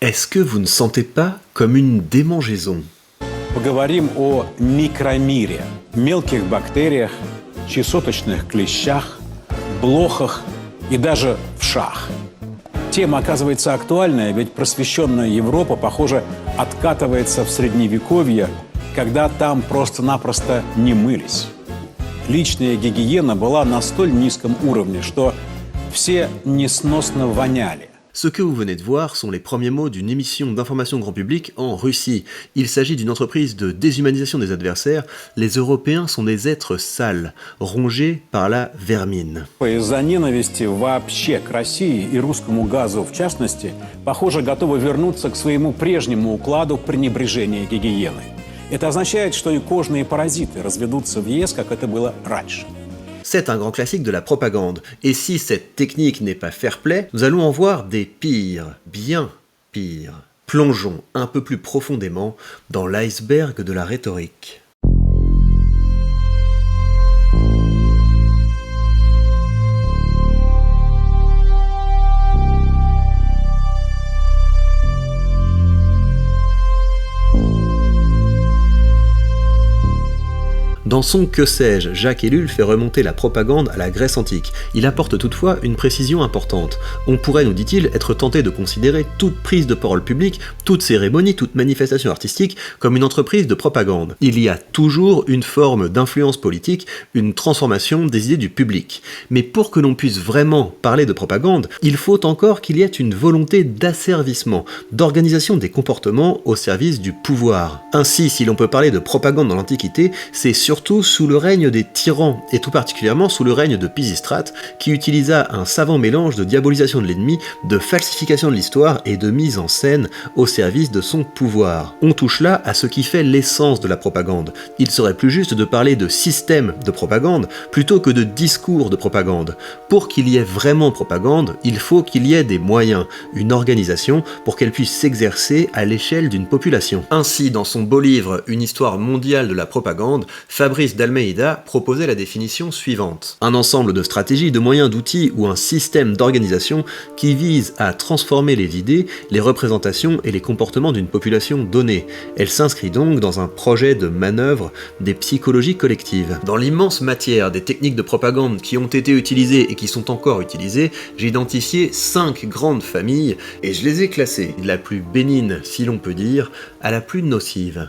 Est-ce que vous ne sentez pas comme une démangeaison? Поговорим о микромире, мелких бактериях, чесоточных клещах, блохах и даже вшах. Тема оказывается актуальная, ведь просвещенная Европа, похоже, откатывается в Средневековье, когда там просто-напросто не мылись. Личная гигиена была на столь низком уровне, что все несносно воняли. Ce que vous venez de voir sont les premiers mots d'une émission d'information grand public en Russie. Il s'agit d'une entreprise de déshumanisation des adversaires. Les Européens sont des êtres sales, rongés par la vermine. Из-за ненависти вообще к России и русскому газу в частности, похоже, готовы вернуться к своему прежнему укладу пренебрежения гигиеной. Это означает, что и кожные паразиты разведутся в ЕС, как это было раньше. C'est un grand classique de la propagande, et si cette technique n'est pas fair-play, nous allons en voir des pires, bien pires. Plongeons un peu plus profondément dans l'iceberg de la rhétorique. Dans son Que sais-je, Jacques Ellul fait remonter la propagande à la Grèce antique. Il apporte toutefois une précision importante. On pourrait, nous dit-il, être tenté de considérer toute prise de parole publique, toute cérémonie, toute manifestation artistique comme une entreprise de propagande. Il y a toujours une forme d'influence politique, une transformation des idées du public. Mais pour que l'on puisse vraiment parler de propagande, il faut encore qu'il y ait une volonté d'asservissement, d'organisation des comportements au service du pouvoir. Ainsi, si l'on peut parler de propagande dans l'Antiquité, c'est surtout sous le règne des tyrans, et tout particulièrement sous le règne de Pisistrate, qui utilisa un savant mélange de diabolisation de l'ennemi, de falsification de l'histoire et de mise en scène au service de son pouvoir. On touche là à ce qui fait l'essence de la propagande. Il serait plus juste de parler de système de propagande plutôt que de discours de propagande. Pour qu'il y ait vraiment propagande, il faut qu'il y ait des moyens, une organisation pour qu'elle puisse s'exercer à l'échelle d'une population. Ainsi, dans son beau livre Une histoire mondiale de la propagande, Fabrice d'Almeida proposait la définition suivante. Un ensemble de stratégies, de moyens, d'outils ou un système d'organisation qui vise à transformer les idées, les représentations et les comportements d'une population donnée. Elle s'inscrit donc dans un projet de manœuvre des psychologies collectives. Dans l'immense matière des techniques de propagande qui ont été utilisées et qui sont encore utilisées, j'ai identifié 5 grandes familles et je les ai classées, de la plus bénigne, si l'on peut dire, à la plus nocive.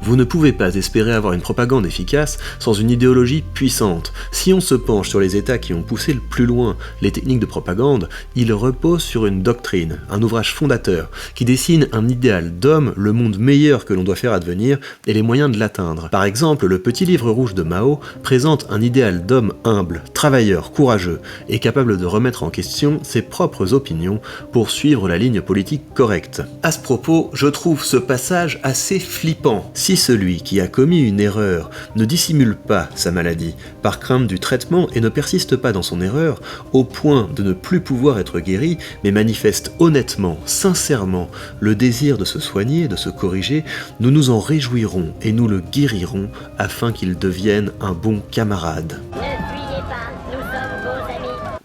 Vous ne pouvez pas espérer avoir une propagande efficace sans une idéologie puissante. Si on se penche sur les États qui ont poussé le plus loin les techniques de propagande, ils reposent sur une doctrine, un ouvrage fondateur, qui dessine un idéal d'homme, le monde meilleur que l'on doit faire advenir et les moyens de l'atteindre. Par exemple, le petit livre rouge de Mao présente un idéal d'homme humble, travailleur, courageux et capable de remettre en question ses propres opinions pour suivre la ligne politique correcte. À ce propos, je trouve ce passage assez flippant. Si celui qui a commis une erreur ne dissimule pas sa maladie par crainte du traitement et ne persiste pas dans son erreur au point de ne plus pouvoir être guéri, mais manifeste honnêtement, sincèrement le désir de se soigner, de se corriger, nous nous en réjouirons et nous le guérirons afin qu'il devienne un bon camarade.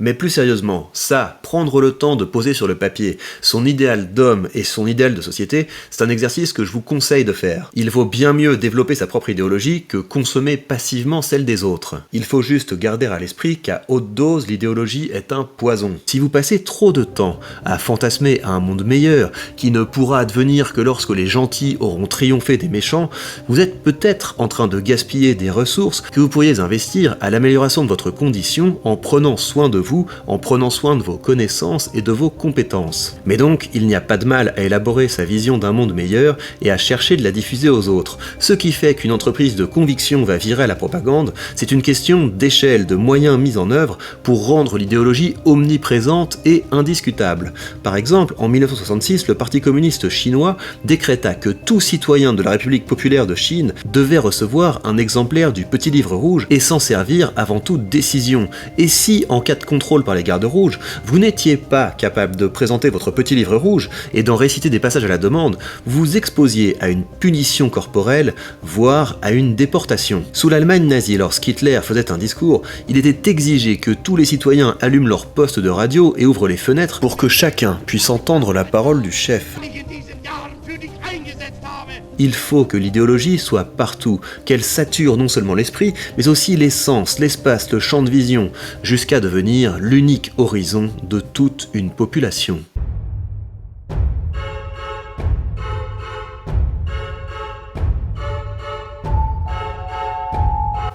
Mais plus sérieusement, ça, prendre le temps de poser sur le papier son idéal d'homme et son idéal de société, c'est un exercice que je vous conseille de faire. Il vaut bien mieux développer sa propre idéologie que consommer passivement celle des autres. Il faut juste garder à l'esprit qu'à haute dose, l'idéologie est un poison. Si vous passez trop de temps à fantasmer à un monde meilleur, qui ne pourra advenir que lorsque les gentils auront triomphé des méchants, vous êtes peut-être en train de gaspiller des ressources que vous pourriez investir à l'amélioration de votre condition en prenant soin de vous, en prenant soin de vos connaissances et de vos compétences. Mais donc, il n'y a pas de mal à élaborer sa vision d'un monde meilleur et à chercher de la diffuser aux autres. Ce qui fait qu'une entreprise de conviction va virer à la propagande, c'est une question d'échelle, de moyens mis en œuvre pour rendre l'idéologie omniprésente et indiscutable. Par exemple, en 1966, le Parti communiste chinois décréta que tout citoyen de la République populaire de Chine devait recevoir un exemplaire du Petit Livre rouge et s'en servir avant toute décision. Et si, en cas de contrôle par les gardes rouges, vous n'étiez pas capable de présenter votre petit livre rouge et d'en réciter des passages à la demande, vous vous exposiez à une punition corporelle, voire à une déportation. Sous l'Allemagne nazie, lorsqu'Hitler faisait un discours, il était exigé que tous les citoyens allument leur poste de radio et ouvrent les fenêtres pour que chacun puisse entendre la parole du chef. Il faut que l'idéologie soit partout, qu'elle sature non seulement l'esprit, mais aussi les sens, l'espace, le champ de vision, jusqu'à devenir l'unique horizon de toute une population.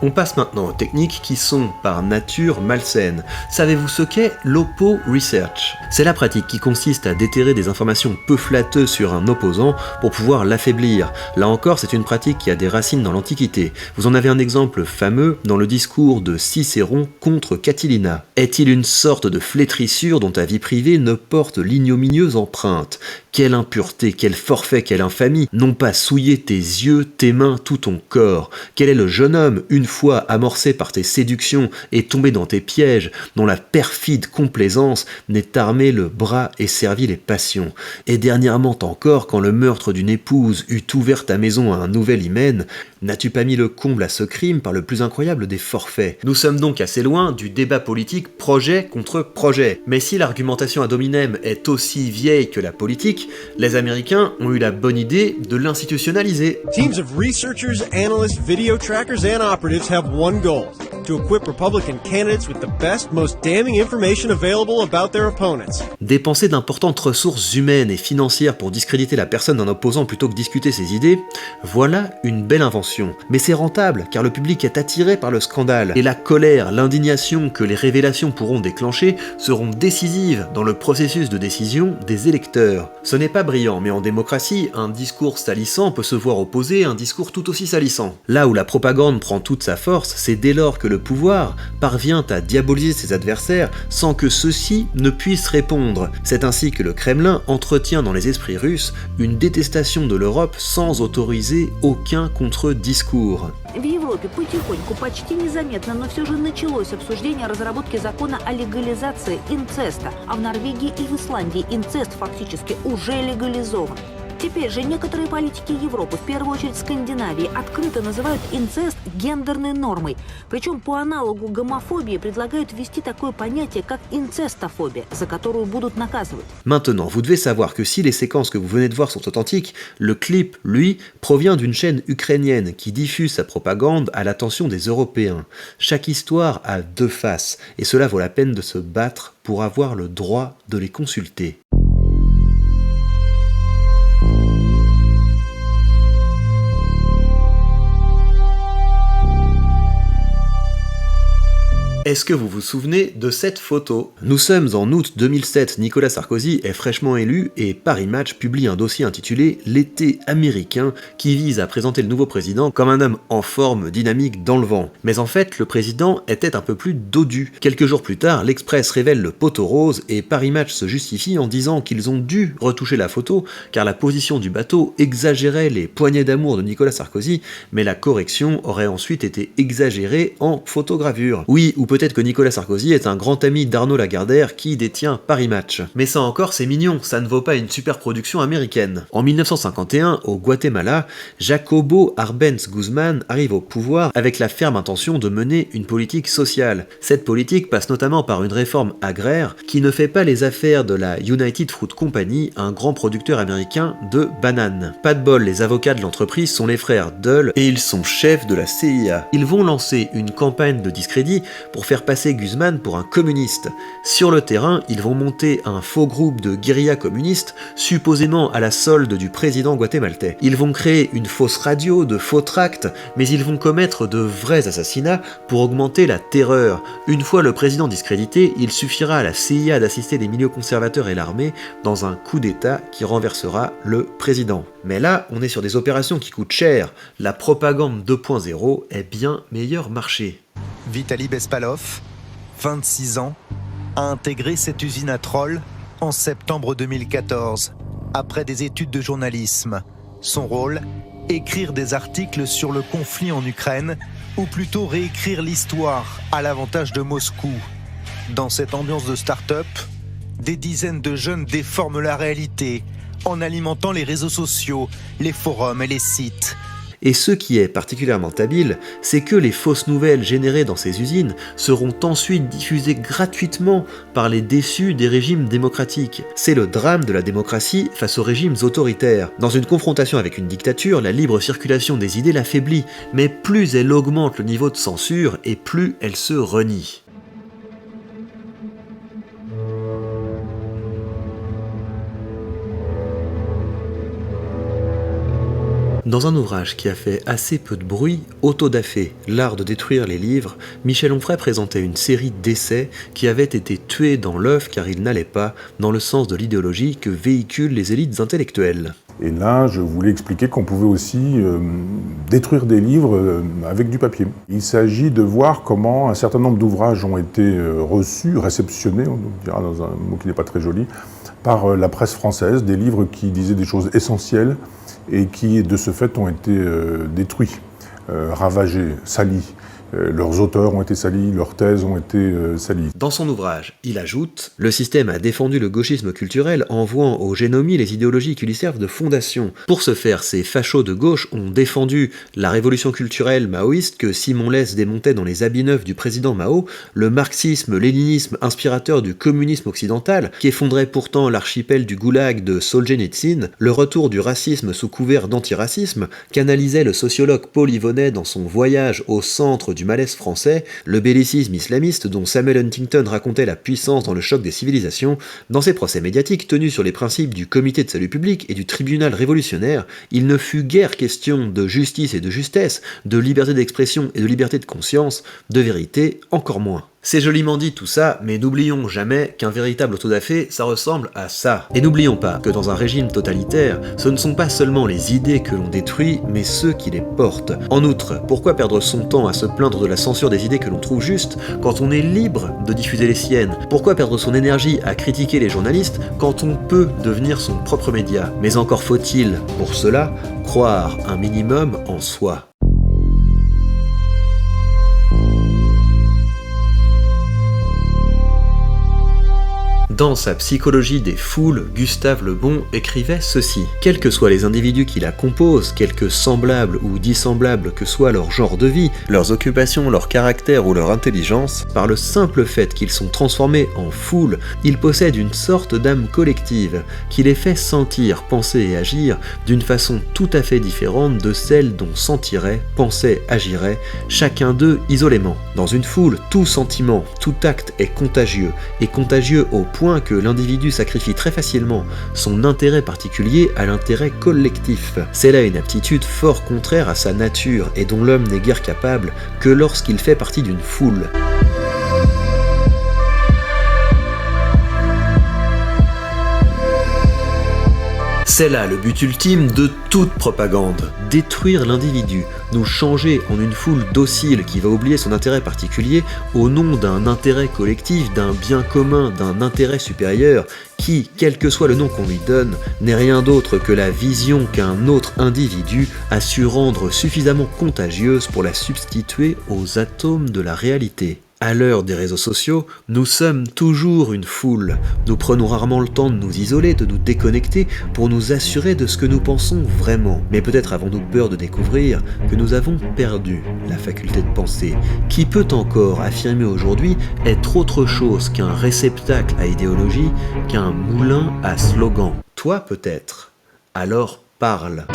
On passe maintenant aux techniques qui sont par nature malsaines. Savez-vous ce qu'est l'oppo research? C'est la pratique qui consiste à déterrer des informations peu flatteuses sur un opposant pour pouvoir l'affaiblir. Là encore, c'est une pratique qui a des racines dans l'Antiquité. Vous en avez un exemple fameux dans le discours de Cicéron contre Catilina. Est-il une sorte de flétrissure dont ta vie privée ne porte l'ignominieuse empreinte? Quelle impureté, quel forfait, quelle infamie, n'ont pas souillé tes yeux, tes mains, tout ton corps. Quel est le jeune homme, une fois amorcé par tes séductions et tombé dans tes pièges, dont la perfide complaisance n'est armé le bras et servi les passions. Et dernièrement encore, quand le meurtre d'une épouse eut ouvert ta maison à un nouvel hymen, n'as-tu pas mis le comble à ce crime par le plus incroyable des forfaits? Nous sommes donc assez loin du débat politique projet contre projet. Mais si l'argumentation ad hominem est aussi vieille que la politique, les Américains ont eu la bonne idée de l'institutionnaliser. Teams of researchers, analysts, video trackers, and operatives have one goal: to equip Republican candidates with the best, most damning information available about their opponents. Dépenser d'importantes ressources humaines et financières pour discréditer la personne d'un opposant plutôt que discuter ses idées, voilà une belle invention. Mais c'est rentable, car le public est attiré par le scandale. Et la colère, l'indignation que les révélations pourront déclencher seront décisives dans le processus de décision des électeurs. Ce n'est pas brillant, mais en démocratie, un discours salissant peut se voir opposer à un discours tout aussi salissant. Là où la propagande prend toute sa force, c'est dès lors que le pouvoir parvient à diaboliser ses adversaires sans que ceux-ci ne puissent répondre. C'est ainsi que le Kremlin entretient dans les esprits russes une détestation de l'Europe sans autoriser aucun contre-discours. В Европе потихоньку, почти незаметно, но все же началось обсуждение разработки закона о легализации инцеста, а в Норвегии и в Исландии инцест фактически уже легализован. Теперь же некоторые политики Европы, в первую очередь Скандинавии, открыто называют инцест гендерной нормой. Причем по аналогу гомофобии предлагают ввести такое понятие, как инцестофобия, за которую будут наказывать. Maintenant, vous devez savoir que si les séquences que vous venez de voir sont authentiques, le clip, lui, provient d'une chaîne ukrainienne qui diffuse sa propagande à l'attention des Européens. Chaque histoire a deux faces, et cela vaut la peine de se battre pour avoir le droit de les consulter. Est-ce que vous vous souvenez de cette photo? Nous sommes en août 2007, Nicolas Sarkozy est fraîchement élu et Paris Match publie un dossier intitulé « L'été américain » qui vise à présenter le nouveau président comme un homme en forme, dynamique, dans le vent. Mais en fait, le président était un peu plus dodu. Quelques jours plus tard, l'Express révèle le poteau rose et Paris Match se justifie en disant qu'ils ont dû retoucher la photo car la position du bateau exagérait les poignées d'amour de Nicolas Sarkozy, mais la correction aurait ensuite été exagérée en photogravure. Oui, ou peut-être que Nicolas Sarkozy est un grand ami d'Arnaud Lagardère qui détient Paris Match. Mais ça encore, c'est mignon, ça ne vaut pas une super production américaine. En 1951, au Guatemala, Jacobo Arbenz Guzman arrive au pouvoir avec la ferme intention de mener une politique sociale. Cette politique passe notamment par une réforme agraire qui ne fait pas les affaires de la United Fruit Company, un grand producteur américain de bananes. Pas de bol, les avocats de l'entreprise sont les frères Dull et ils sont chefs de la CIA. Ils vont lancer une campagne de discrédit pour faire passer Guzman pour un communiste. Sur le terrain, ils vont monter un faux groupe de guérilla communistes, supposément à la solde du président guatémaltais. Ils vont créer une fausse radio, de faux tracts, mais ils vont commettre de vrais assassinats pour augmenter la terreur. Une fois le président discrédité, il suffira à la CIA d'assister les milieux conservateurs et l'armée dans un coup d'État qui renversera le président. Mais là, on est sur des opérations qui coûtent cher. La propagande 2.0 est bien meilleur marché. Vitali Bespalov, 26 ans, a intégré cette usine à trolls en septembre 2014, après des études de journalisme. Son rôle, écrire des articles sur le conflit en Ukraine, ou plutôt réécrire l'histoire à l'avantage de Moscou. Dans cette ambiance de start-up, des dizaines de jeunes déforment la réalité en alimentant les réseaux sociaux, les forums et les sites. Et ce qui est particulièrement habile, c'est que les fausses nouvelles générées dans ces usines seront ensuite diffusées gratuitement par les déçus des régimes démocratiques. C'est le drame de la démocratie face aux régimes autoritaires. Dans une confrontation avec une dictature, la libre circulation des idées l'affaiblit, mais plus elle augmente le niveau de censure et plus elle se renie. Dans un ouvrage qui a fait assez peu de bruit, Autodafé, l'art de détruire les livres, Michel Onfray présentait une série d'essais qui avaient été tués dans l'œuf car ils n'allaient pas dans le sens de l'idéologie que véhiculent les élites intellectuelles. Et là, je voulais expliquer qu'on pouvait aussi détruire des livres avec du papier. Il s'agit de voir comment un certain nombre d'ouvrages ont été reçus, réceptionnés, on dira dans un mot qui n'est pas très joli, par la presse française, des livres qui disaient des choses essentielles et qui, de ce fait, ont été détruits, ravagés, salis. Leurs auteurs ont été salis, leurs thèses ont été salies. Dans son ouvrage, il ajoute « Le système a défendu le gauchisme culturel en vouant aux génomies les idéologies qui lui servent de fondation. Pour ce faire, ces fachos de gauche ont défendu la révolution culturelle maoïste que Simon Less démontait dans les habits neufs du président Mao, le marxisme-léninisme inspirateur du communisme occidental, qui effondrait pourtant l'archipel du goulag de Solzhenitsyn, le retour du racisme sous couvert d'antiracisme, qu'analysait le sociologue Paul Yvonnet dans son voyage au centre du malaise français, le bellicisme islamiste dont Samuel Huntington racontait la puissance dans le choc des civilisations, dans ses procès médiatiques tenus sur les principes du comité de salut public et du tribunal révolutionnaire, il ne fut guère question de justice et de justesse, de liberté d'expression et de liberté de conscience, de vérité encore moins. C'est joliment dit tout ça, mais n'oublions jamais qu'un véritable autodafé, ça ressemble à ça. Et n'oublions pas que dans un régime totalitaire, ce ne sont pas seulement les idées que l'on détruit, mais ceux qui les portent. En outre, pourquoi perdre son temps à se plaindre de la censure des idées que l'on trouve justes, quand on est libre de diffuser les siennes? Pourquoi perdre son énergie à critiquer les journalistes, quand on peut devenir son propre média? Mais encore faut-il, pour cela, croire un minimum en soi. Dans sa psychologie des foules, Gustave Le Bon écrivait ceci. Quels que soient les individus qui la composent, quelque semblables ou dissemblables que soit leur genre de vie, leurs occupations, leur caractère ou leur intelligence, par le simple fait qu'ils sont transformés en foule, ils possèdent une sorte d'âme collective qui les fait sentir, penser et agir d'une façon tout à fait différente de celle dont sentirait, pensait, agirait chacun d'eux isolément. Dans une foule, tout sentiment, tout acte est contagieux, et contagieux au point que l'individu sacrifie très facilement son intérêt particulier à l'intérêt collectif. C'est là une aptitude fort contraire à sa nature et dont l'homme n'est guère capable que lorsqu'il fait partie d'une foule. C'est là le but ultime de toute propagande, détruire l'individu, nous changer en une foule docile qui va oublier son intérêt particulier au nom d'un intérêt collectif, d'un bien commun, d'un intérêt supérieur qui, quel que soit le nom qu'on lui donne, n'est rien d'autre que la vision qu'un autre individu a su rendre suffisamment contagieuse pour la substituer aux atomes de la réalité. À l'heure des réseaux sociaux, nous sommes toujours une foule. Nous prenons rarement le temps de nous isoler, de nous déconnecter pour nous assurer de ce que nous pensons vraiment. Mais peut-être avons-nous peur de découvrir que nous avons perdu la faculté de penser. Qui peut encore affirmer aujourd'hui être autre chose qu'un réceptacle à idéologie, qu'un moulin à slogan? Toi peut-être. Alors parle.